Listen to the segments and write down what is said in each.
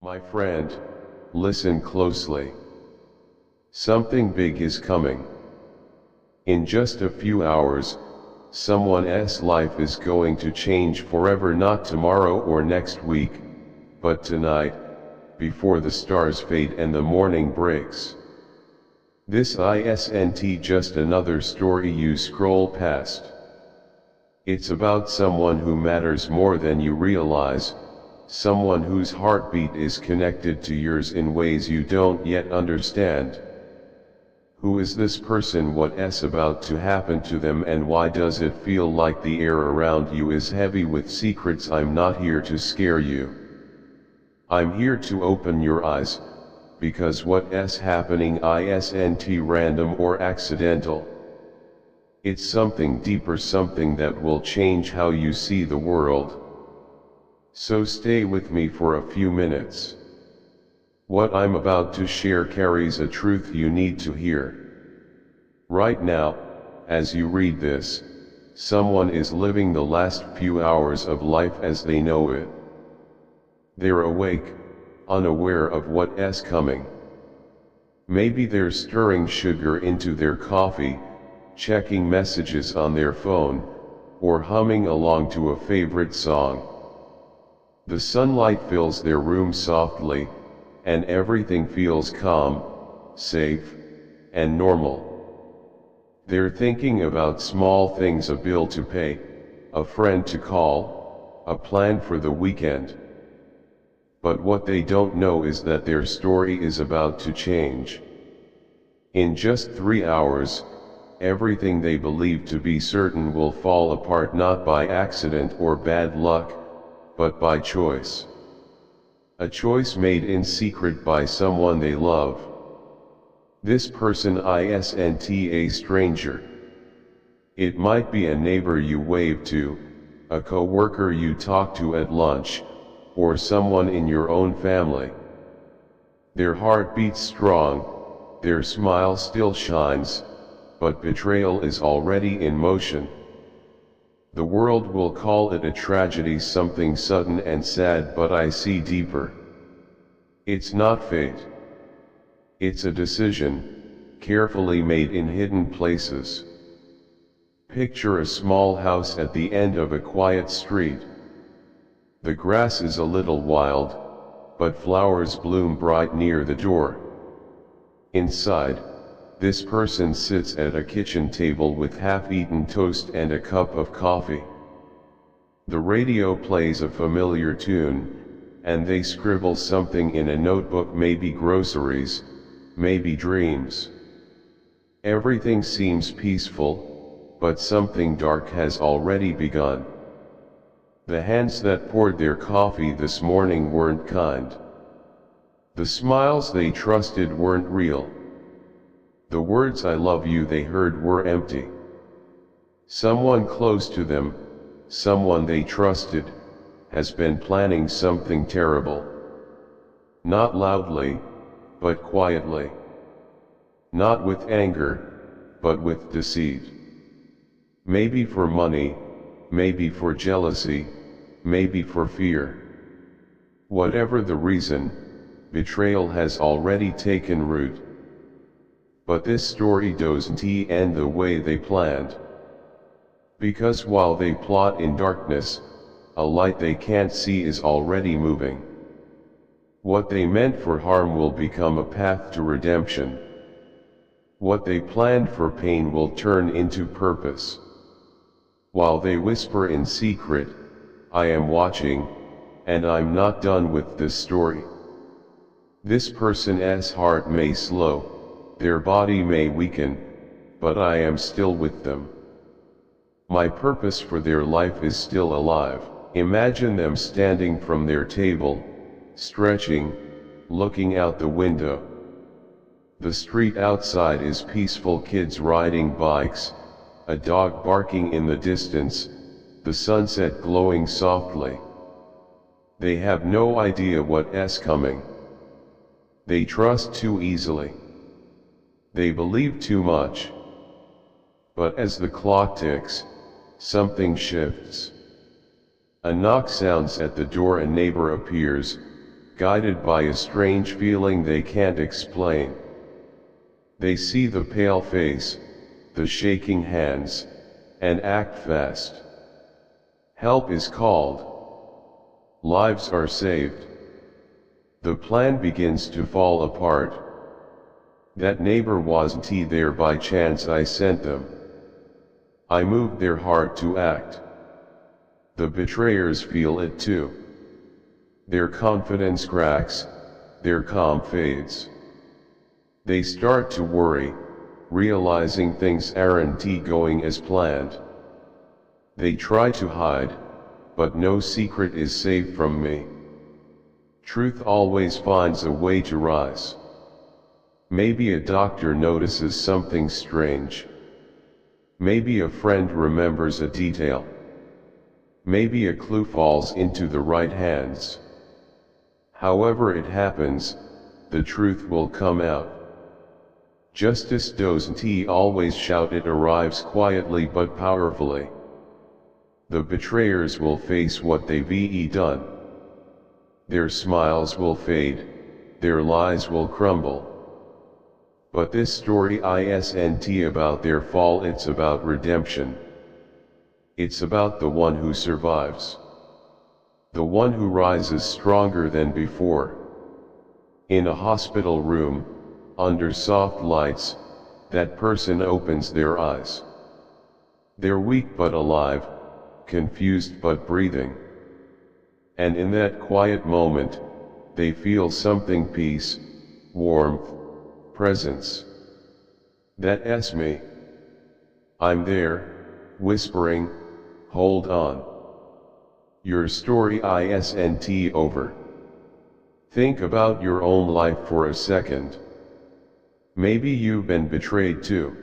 My friend, listen closely. Something big is coming. In just a few hours, someone's life is going to change forever, not tomorrow or next week, but tonight, before the stars fade and the morning breaks. This isn't just another story you scroll past. It's about someone who matters more than you realize, someone whose heartbeat is connected to yours in ways you don't yet understand. Who is this person, what's about to happen to them, and why does it feel like the air around you is heavy with secrets? I'm not here to scare you. I'm here to open your eyes, because what's happening isn't random or accidental. It's something deeper, something that will change how you see the world. So stay with me for a few minutes. What I'm about to share carries a truth you need to hear. Right now, as you read this, someone is living the last few hours of life as they know it. They're awake, unaware of what's coming. Maybe they're stirring sugar into their coffee, checking messages on their phone, or humming along to a favorite song. The sunlight fills their room softly, and everything feels calm, safe, and normal. They're thinking about small things: a bill to pay, a friend to call, a plan for the weekend. But what they don't know is that their story is about to change. In just 3 hours, everything they believe to be certain will fall apart, not by accident or bad luck, but by choice. A choice made in secret by someone they love. This person isn't a stranger. It might be a neighbor you wave to, a co-worker you talk to at lunch, or someone in your own family. Their heart beats strong, their smile still shines, but betrayal is already in motion. The world will call it a tragedy, something sudden and sad, but I see deeper. It's not fate. It's a decision, carefully made in hidden places. Picture a small house at the end of a quiet street. The grass is a little wild, but flowers bloom bright near the door. Inside, this person sits at a kitchen table with half-eaten toast and a cup of coffee. The radio plays a familiar tune, and they scribble something in a notebook, maybe groceries, maybe dreams. Everything seems peaceful, but something dark has already begun. The hands that poured their coffee this morning weren't kind. The smiles they trusted weren't real. The words "I love you" they heard were empty. Someone close to them, someone they trusted, has been planning something terrible. Not loudly, but quietly. Not with anger, but with deceit. Maybe for money, maybe for jealousy, maybe for fear. Whatever the reason, betrayal has already taken root. But this story doesn't end the way they planned. Because while they plot in darkness, a light they can't see is already moving. What they meant for harm will become a path to redemption. What they planned for pain will turn into purpose. While they whisper in secret, "I am watching, and I'm not done with this story." This person's heart may slow, their body may weaken, but I am still with them. My purpose for their life is still alive. Imagine them standing from their table, stretching, looking out the window. The street outside is peaceful, kids riding bikes, a dog barking in the distance, the sunset glowing softly. They have no idea what's coming. They trust too easily. They believe too much. But as the clock ticks, something shifts. A knock sounds at the door, a neighbor appears, guided by a strange feeling they can't explain. They see the pale face, the shaking hands, and act fast. Help is called. Lives are saved. The plan begins to fall apart. That neighbor wasn't there by chance, I sent them. I moved their heart to act. The betrayers feel it too. Their confidence cracks, their calm fades. They start to worry, realizing things aren't going as planned. They try to hide, but no secret is safe from me. Truth always finds a way to rise. Maybe a doctor notices something strange. Maybe a friend remembers a detail. Maybe a clue falls into the right hands. However it happens, the truth will come out. Justice doesn't always shout, it arrives quietly but powerfully. The betrayers will face what they've done. Their smiles will fade, their lies will crumble. But this story isn't about their fall, it's about redemption. It's about the one who survives. The one who rises stronger than before. In a hospital room, under soft lights, that person opens their eyes. They're weak but alive, confused but breathing. And in that quiet moment, they feel something: peace, warmth, presence. That's me. I'm there, whispering, hold on. Your story isn't over. Think about your own life for a second. Maybe you've been betrayed too.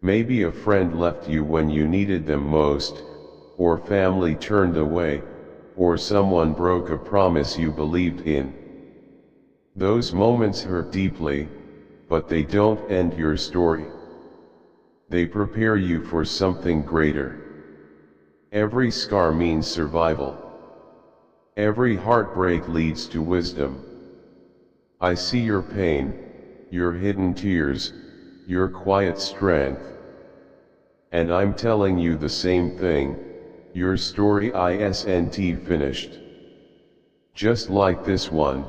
Maybe a friend left you when you needed them most, or family turned away, or someone broke a promise you believed in. Those moments hurt deeply, but they don't end your story. They prepare you for something greater. Every scar means survival. Every heartbreak leads to wisdom. I see your pain, your hidden tears, your quiet strength. And I'm telling you the same thing, your story isn't finished. Just like this one,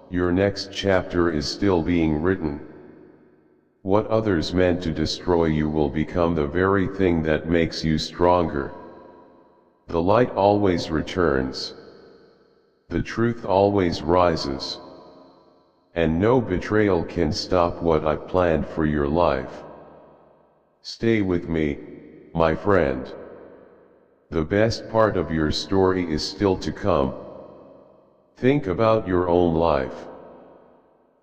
your next chapter is still being written. What others meant to destroy you will become the very thing that makes you stronger. The light always returns. The truth always rises. And no betrayal can stop what I planned for your life. Stay with me, my friend. The best part of your story is still to come. Think about your own life.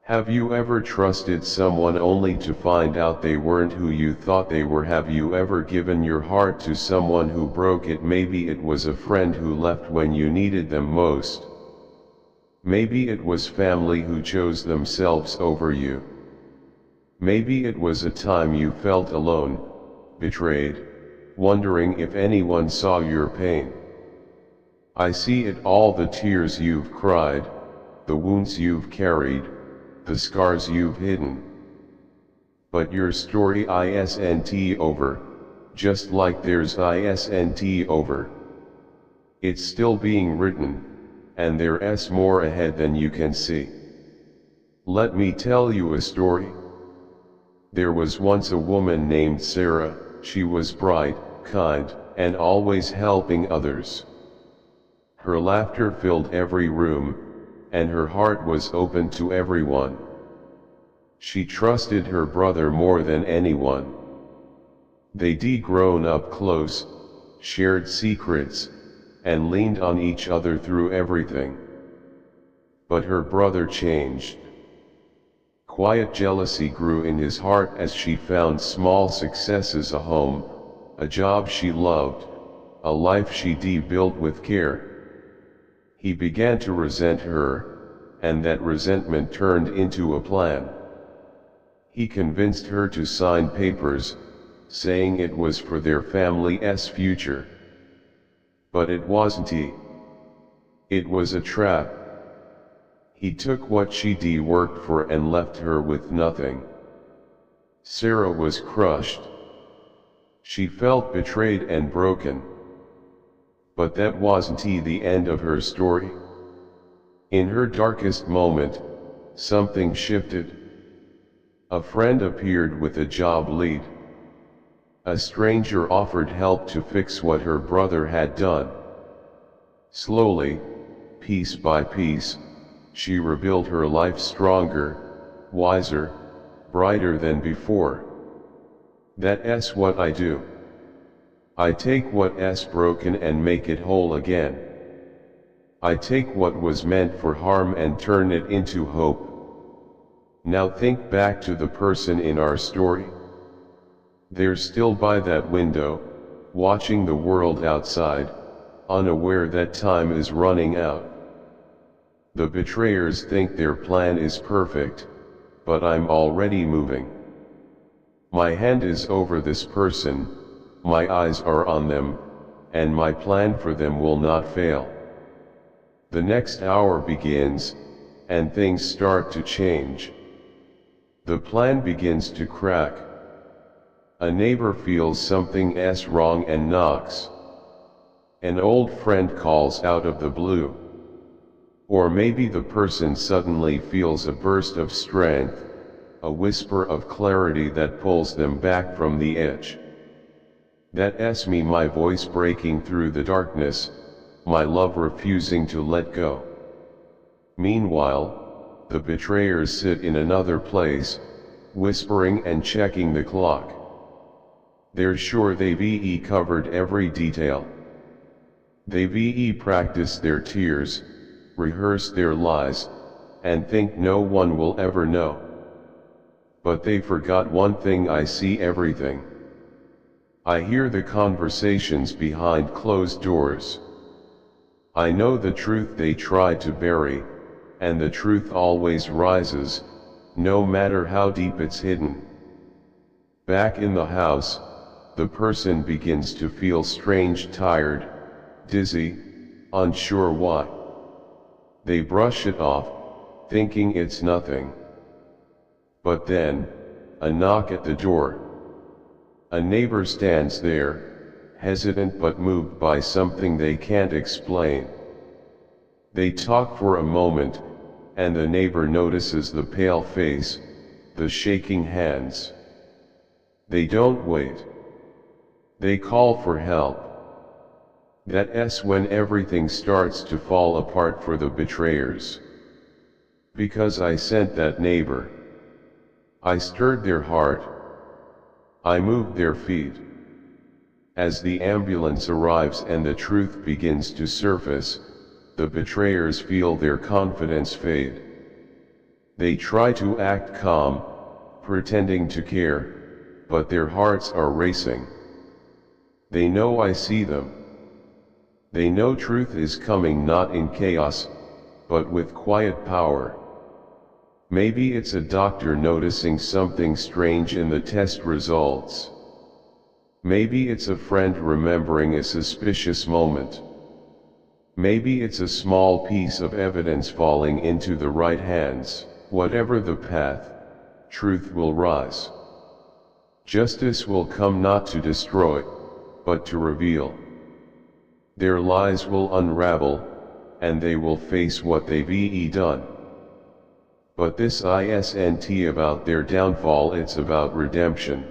Have you ever trusted someone only to find out they weren't who you thought they were? Have you ever given your heart to someone who broke it? Maybe it was a friend who left when you needed them most. Maybe it was family who chose themselves over you. Maybe it was a time you felt alone, betrayed, wondering if anyone saw your pain. I see it all: the tears you've cried, the wounds you've carried, the scars you've hidden. But your story isn't over, just like theirs isn't over. It's still being written, and there's more ahead than you can see. Let me tell you a story. There was once a woman named Sarah. She was bright, kind, and always helping others. Her laughter filled every room, and her heart was open to everyone. She trusted her brother more than anyone. They'd grown up close, shared secrets, and leaned on each other through everything. But her brother changed. Quiet jealousy grew in his heart as she found small successes: a home, a job she loved, a life she'd built with care. He began to resent her, and that resentment turned into a plan. He convinced her to sign papers, saying it was for their family's future. But it wasn't. It was a trap. He took what she'd worked for and left her with nothing. Sarah was crushed. She felt betrayed and broken. But that wasn't the end of her story. In her darkest moment, something shifted. A friend appeared with a job lead. A stranger offered help to fix what her brother had done. Slowly, piece by piece, she rebuilt her life stronger, wiser, brighter than before. That's what I do. I take what's broken and make it whole again. I take what was meant for harm and turn it into hope. Now think back to the person in our story. They're still by that window, watching the world outside, unaware that time is running out. The betrayers think their plan is perfect, but I'm already moving. My hand is over this person, my eyes are on them, and my plan for them will not fail. The next hour begins, and things start to change. The plan begins to crack. A neighbor feels something's wrong and knocks. An old friend calls out of the blue. Or maybe the person suddenly feels a burst of strength, a whisper of clarity that pulls them back from the edge. That's me, my voice breaking through the darkness, my love refusing to let go. Meanwhile, the betrayers sit in another place, whispering and checking the clock. They're sure they've covered every detail. They've practiced their tears, rehearsed their lies, and think no one will ever know. But they forgot one thing: I see everything. I hear the conversations behind closed doors. I know the truth they try to bury, and the truth always rises, no matter how deep it's hidden. Back in the house, the person begins to feel strange, tired, dizzy, unsure why. They brush it off, thinking it's nothing. But then, a knock at the door. A neighbor stands there, hesitant but moved by something they can't explain. They talk for a moment, and the neighbor notices the pale face, the shaking hands. They don't wait. They call for help. That's when everything starts to fall apart for the betrayers. Because I sent that neighbor. I stirred their heart. I moved their feet. As the ambulance arrives and the truth begins to surface, the betrayers feel their confidence fade. They try to act calm, pretending to care, but their hearts are racing. They know I see them. They know truth is coming, not in chaos, but with quiet power. Maybe it's a doctor noticing something strange in the test results. Maybe it's a friend remembering a suspicious moment. Maybe it's a small piece of evidence falling into the right hands. Whatever the path, truth will rise. Justice will come, not to destroy, but to reveal. Their lies will unravel, and they will face what they've done. But this isn't about their downfall, it's about redemption.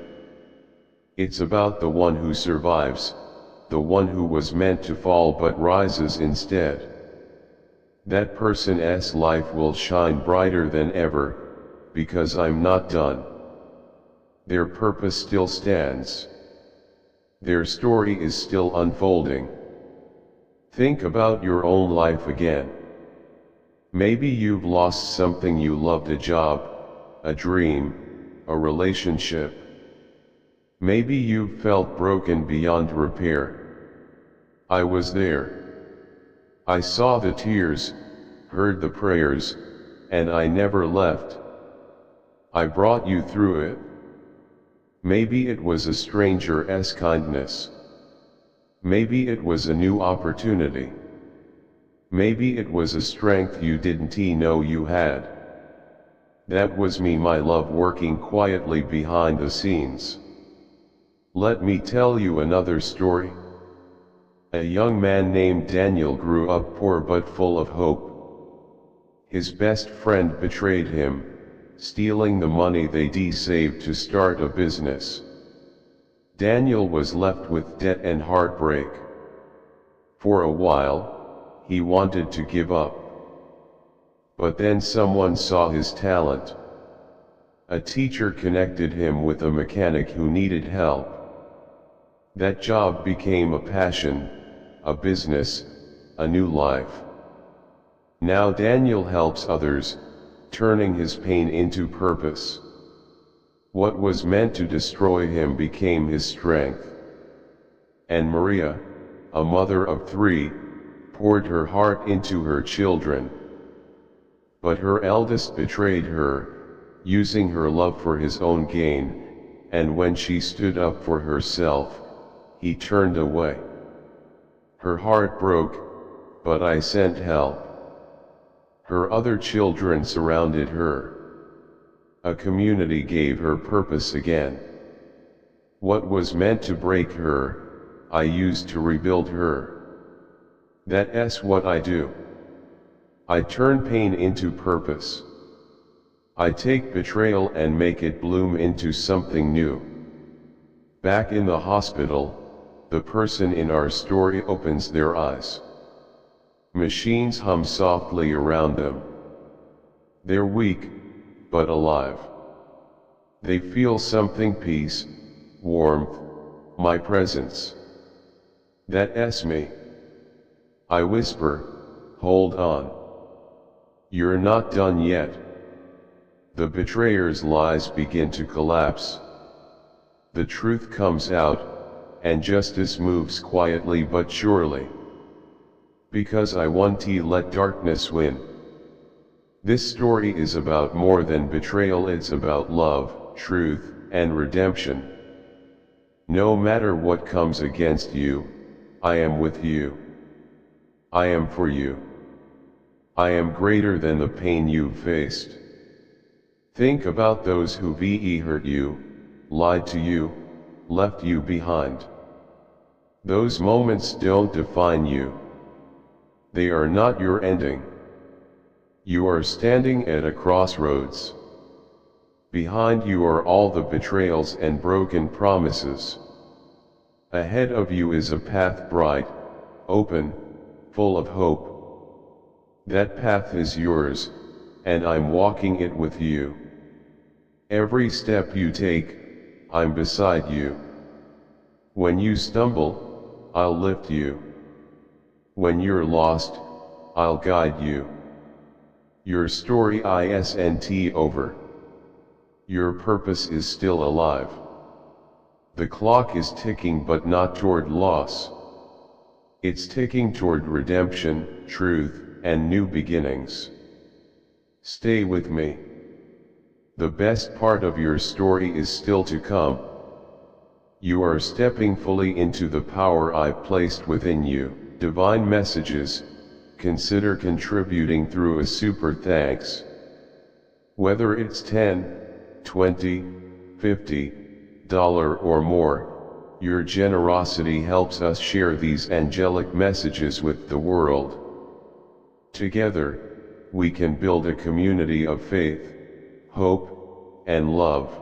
It's about the one who survives, the one who was meant to fall but rises instead. That person's life will shine brighter than ever, because I'm not done. Their purpose still stands. Their story is still unfolding. Think about your own life again. Maybe you've lost something you loved, a job, a dream, a relationship. Maybe you've felt broken beyond repair. I was there. I saw the tears, heard the prayers, and I never left. I brought you through it. Maybe it was a stranger's kindness. Maybe it was a new opportunity. Maybe it was a strength you didn't know you had. That was me, my love, working quietly behind the scenes. Let me tell you another story. A young man named Daniel grew up poor but full of hope. His best friend betrayed him, stealing the money they'd saved to start a business. Daniel was left with debt and heartbreak. For a while, he wanted to give up. But then someone saw his talent. A teacher connected him with a mechanic who needed help. That job became a passion, a business, a new life. Now Daniel helps others, turning his pain into purpose. What was meant to destroy him became his strength. And Maria, a mother of 3, poured her heart into her children. But her eldest betrayed her, using her love for his own gain, and when she stood up for herself, he turned away. Her heart broke, but I sent help. Her other children surrounded her. A community gave her purpose again. What was meant to break her, I used to rebuild her. That's what I do. I turn pain into purpose. I take betrayal and make it bloom into something new. Back in the hospital, the person in our story opens their eyes. Machines hum softly around them. They're weak, but alive. They feel something: peace, warmth, my presence. That's me. I whisper, hold on. You're not done yet. The betrayer's lies begin to collapse. The truth comes out, and justice moves quietly but surely. Because I won't let darkness win. This story is about more than betrayal, it's about love, truth, and redemption. No matter what comes against you, I am with you. I am for you. I am greater than the pain you've faced. Think about those who hurt you, lied to you, left you behind. Those moments don't define you. They are not your ending. You are standing at a crossroads. Behind you are all the betrayals and broken promises. Ahead of you is a path bright, open, full of hope. That path is yours, and I'm walking it with you. Every step you take, I'm beside you. When you stumble, I'll lift you. When you're lost, I'll guide you. Your story isn't over. Your purpose is still alive. The clock is ticking, but not toward loss. It's ticking toward redemption, truth, and new beginnings. Stay with me. The best part of your story is still to come. You are stepping fully into the power I've placed within you. Divine messages, consider contributing through a super thanks. Whether it's $10, $20, $50 or more, your generosity helps us share these angelic messages with the world. Together, we can build a community of faith, hope, and love.